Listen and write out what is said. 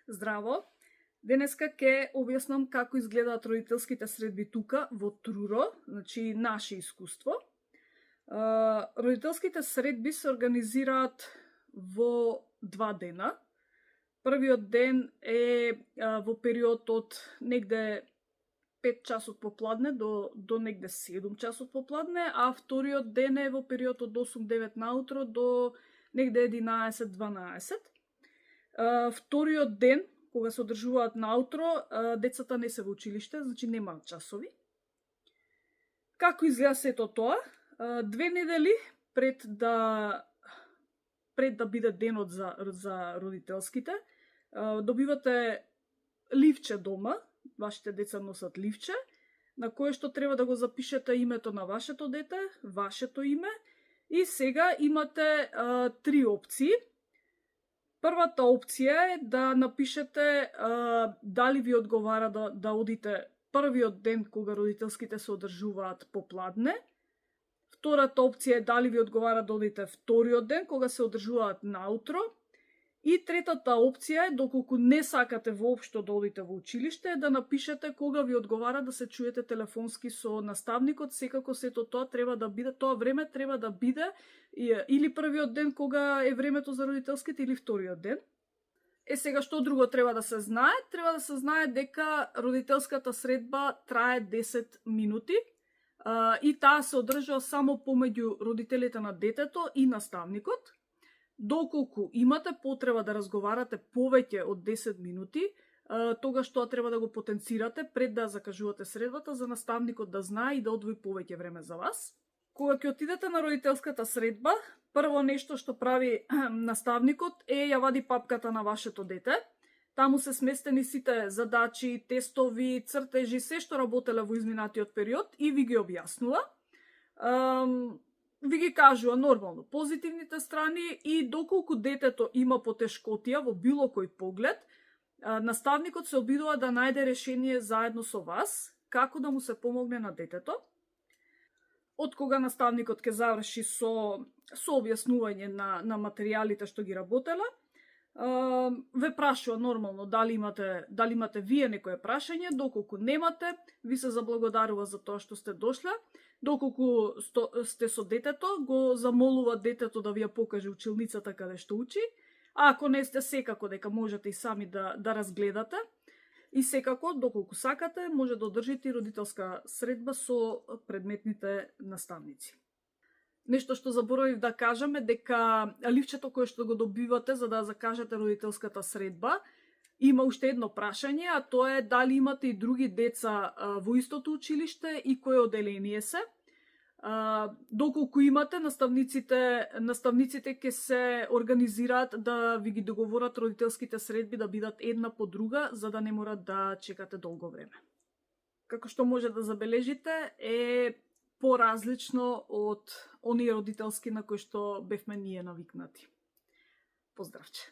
Здраво! Денеска ќе објаснам како изгледаат родителските средби тука во Труро, значи наше искуство. Родителските средби се организираат во 2 дена. Првиот ден е во период од негде 5 часот попладне до негде 7 часот попладне, а вториот ден е во период од 8-9 наутро до негде 11-12. Вториот ден, кога се одржуваат наутро, децата не се во училиште, значи немаат часови. Како изгледа сето тоа? 2 недели пред да биде денот за родителските, добивате ливче дома, вашите деца носат ливче, на кое што треба да го запишете името на вашето дете, вашето име, и сега имате 3 опции. Првата опција е да напишете дали ви одговара да одите првиот ден кога родителските се одржуваат попладне. Втората опција е дали ви одговара да одите вториот ден кога се одржуваат наутро. И третата опција е, доколку не сакате воопшто да одите во училиште, да напишете кога ви одговара да се чуете телефонски со наставникот. Секако сето тоа треба да биде, тоа време треба да биде или првиот ден кога е времето за родителските или вториот ден. Сега што друго треба да се знае? Треба да се знае дека родителската средба трае 10 минути и таа се одржува само помеѓу родителите на детето и наставникот. Доколку имате потреба да разговарате повеќе од 10 минути, тогаш тоа треба да го потенцирате пред да закажувате средбата за наставникот да знае и да одвои повеќе време за вас. Кога ќе отидете на родителската средба, прво нешто што прави наставникот е ја вади папката на вашето дете. Таму се сместени сите задачи, тестови, цртежи, се што работеле во изминатиот период и ви ги објаснува. Ви ги кажува нормално позитивните страни и доколку детето има потешкотија во било кој поглед, наставникот се обидува да најде решение заедно со вас како да му се помогне на детето. Од кога наставникот ќе заврши со објаснување на материјалите што ги работела, ве прашува нормално дали имате вие некое прашање. Доколку немате, ви се заблагодарува за тоа што сте дошле. Доколку сте со детето, го замолува детето да ви ја покаже училницата каде што учи, а ако не сте, секако дека можете и сами да разгледате. И секако, доколку сакате, може да одржите и родителска средба со предметните наставници. Нешто што заборавив да кажам е дека ливчето кое што го добивате за да закажете родителската средба, има уште едно прашање, а тоа е дали имате и други деца во истото училиште и кое оделение се. Доколку имате, наставниците ќе се организираат да ви ги договорат родителските средби да бидат една по друга, за да не морат да чекате долго време. Како што може да забележите, е поразлично од оние родителски на кои што бевме ние навикнати. Поздравче!